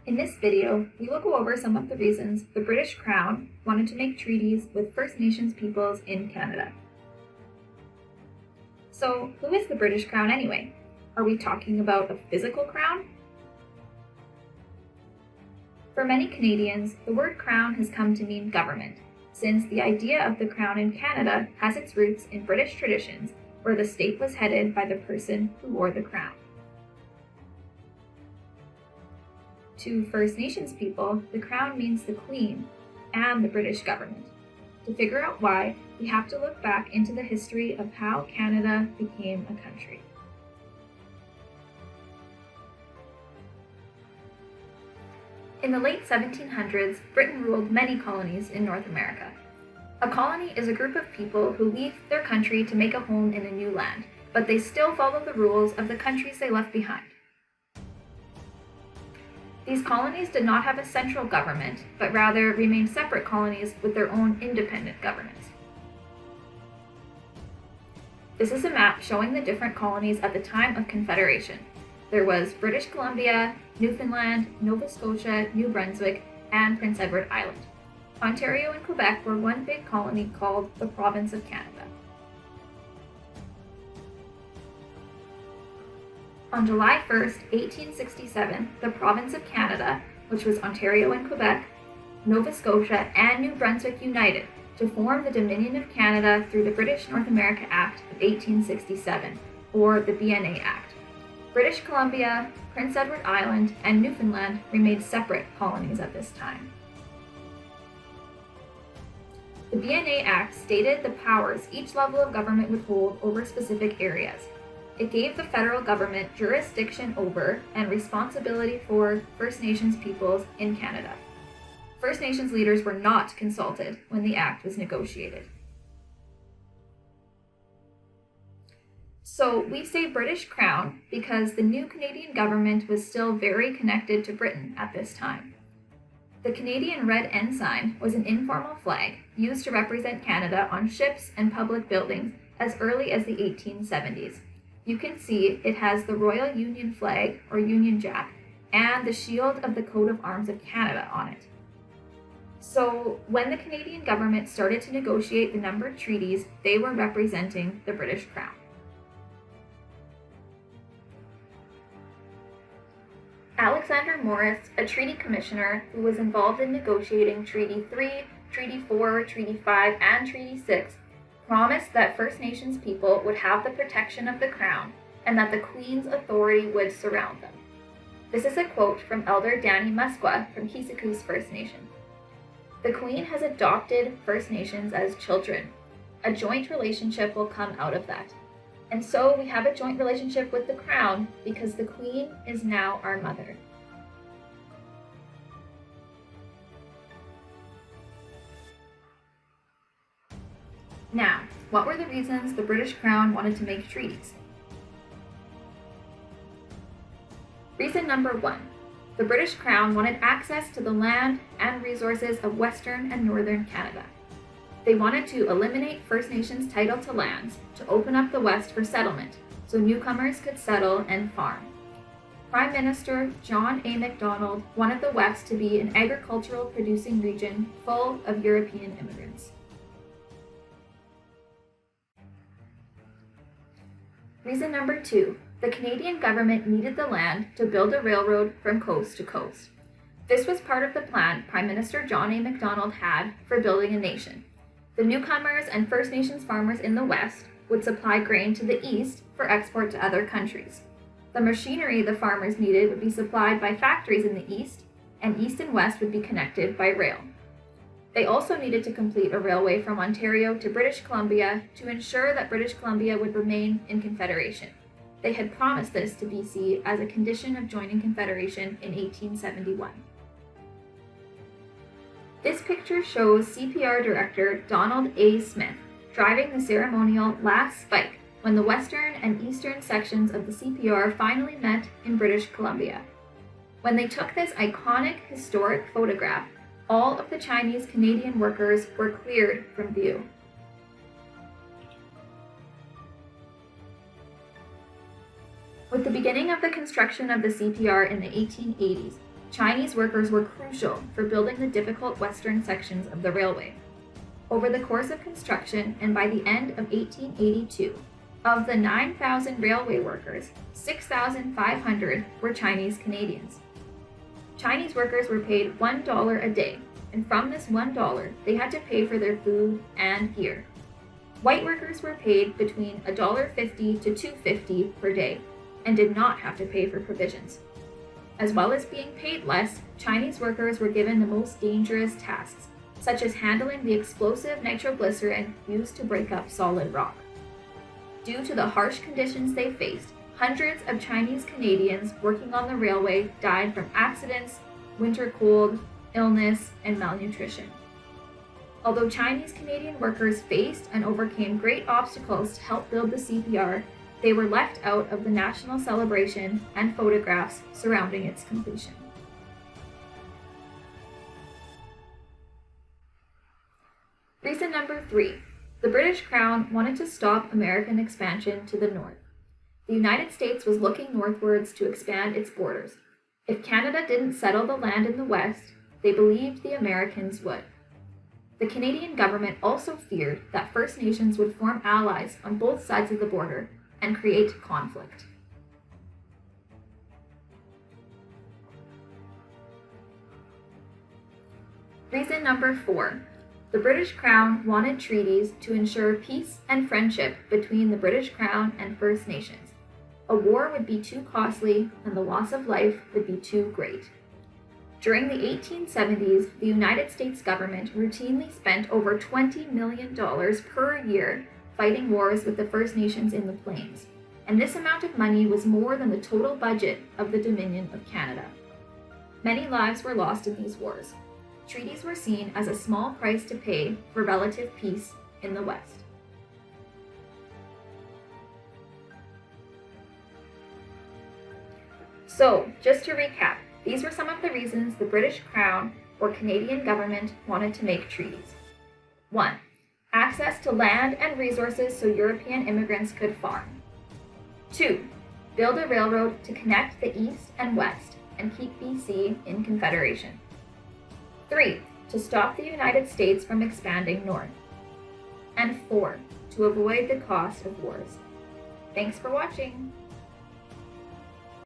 In this video, we will go over some of the reasons the British Crown wanted to make treaties with First Nations peoples in Canada. So, who is the British Crown anyway? Are we talking about a physical crown? For many Canadians, the word crown has come to mean government, since the idea of the crown in Canada has its roots in British traditions, where the state was headed by the person who wore the crown. To First Nations people, the crown means the Queen and the British government. To figure out why, we have to look back into the history of how Canada became a country. In the late 1700s, Britain ruled many colonies in North America. A colony is a group of people who leave their country to make a home in a new land, but they still follow the rules of the countries they left behind. These colonies did not have a central government, but rather remained separate colonies with their own independent governments. This is a map showing the different colonies at the time of Confederation. There was British Columbia, Newfoundland, Nova Scotia, New Brunswick, and Prince Edward Island. Ontario and Quebec were one big colony called the Province of Canada. On July 1, 1867, the Province of Canada, which was Ontario and Quebec, Nova Scotia, and New Brunswick united to form the Dominion of Canada through the British North America Act of 1867, or the BNA Act. British Columbia, Prince Edward Island, and Newfoundland remained separate colonies at this time. The BNA Act stated the powers each level of government would hold over specific areas. It gave the federal government jurisdiction over and responsibility for First Nations peoples in Canada. First Nations leaders were not consulted when the act was negotiated. So we say British Crown because the new Canadian government was still very connected to Britain at this time. The Canadian Red Ensign was an informal flag used to represent Canada on ships and public buildings as early as the 1870s. You can see it has the Royal Union flag, or Union Jack, and the shield of the coat of arms of Canada on it. So when the Canadian government started to negotiate the numbered treaties, they were representing the British Crown. Alexander Morris, a treaty commissioner who was involved in negotiating Treaty 3, Treaty 4, Treaty 5, and Treaty 6, promised that First Nations people would have the protection of the Crown and that the Queen's authority would surround them. This is a quote from Elder Danny Musqua from Kisiku's First Nation. The Queen has adopted First Nations as children. A joint relationship will come out of that. And so we have a joint relationship with the Crown because the Queen is now our mother. Now, what were the reasons the British Crown wanted to make treaties? Reason number 1. The British Crown wanted access to the land and resources of Western and Northern Canada. They wanted to eliminate First Nations title to lands to open up the West for settlement, so newcomers could settle and farm. Prime Minister John A. Macdonald wanted the West to be an agricultural producing region full of European immigrants. Reason number 2. The Canadian government needed the land to build a railroad from coast to coast. This was part of the plan Prime Minister John A. Macdonald had for building a nation. The newcomers and First Nations farmers in the West would supply grain to the East for export to other countries. The machinery the farmers needed would be supplied by factories in the East, and East and West would be connected by rail. They also needed to complete a railway from Ontario to British Columbia to ensure that British Columbia would remain in Confederation. They had promised this to BC as a condition of joining Confederation in 1871. This picture shows CPR Director Donald A. Smith driving the ceremonial last spike when the western and eastern sections of the CPR finally met in British Columbia. When they took this iconic historic photograph, all of the Chinese Canadian workers were cleared from view. With the beginning of the construction of the CPR in the 1880s, Chinese workers were crucial for building the difficult western sections of the railway. Over the course of construction and by the end of 1882, of the 9,000 railway workers, 6,500 were Chinese Canadians. Chinese workers were paid $1 a day, and from this $1, they had to pay for their food and gear. White workers were paid between $1.50 to $2.50 per day and did not have to pay for provisions. As well as being paid less, Chinese workers were given the most dangerous tasks, such as handling the explosive nitroglycerin used to break up solid rock. Due to the harsh conditions they faced, hundreds of Chinese Canadians working on the railway died from accidents, winter cold, illness, and malnutrition. Although Chinese Canadian workers faced and overcame great obstacles to help build the CPR, they were left out of the national celebration and photographs surrounding its completion. Reason number 3. The British Crown wanted to stop American expansion to the north. The United States was looking northwards to expand its borders. If Canada didn't settle the land in the west, they believed the Americans would. The Canadian government also feared that First Nations would form allies on both sides of the border and create conflict. Reason number 4. The British Crown wanted treaties to ensure peace and friendship between the British Crown and First Nations. A war would be too costly and the loss of life would be too great. During the 1870s, the United States government routinely spent over $20 million per year fighting wars with the First Nations in the Plains, and this amount of money was more than the total budget of the Dominion of Canada. Many lives were lost in these wars. Treaties were seen as a small price to pay for relative peace in the West. So, just to recap, these were some of the reasons the British Crown or Canadian government wanted to make treaties. 1. Access to land and resources so European immigrants could farm. 2. Build a railroad to connect the East and West and keep BC in Confederation. 3. To stop the United States from expanding north. And 4. To avoid the cost of wars. Thanks for watching!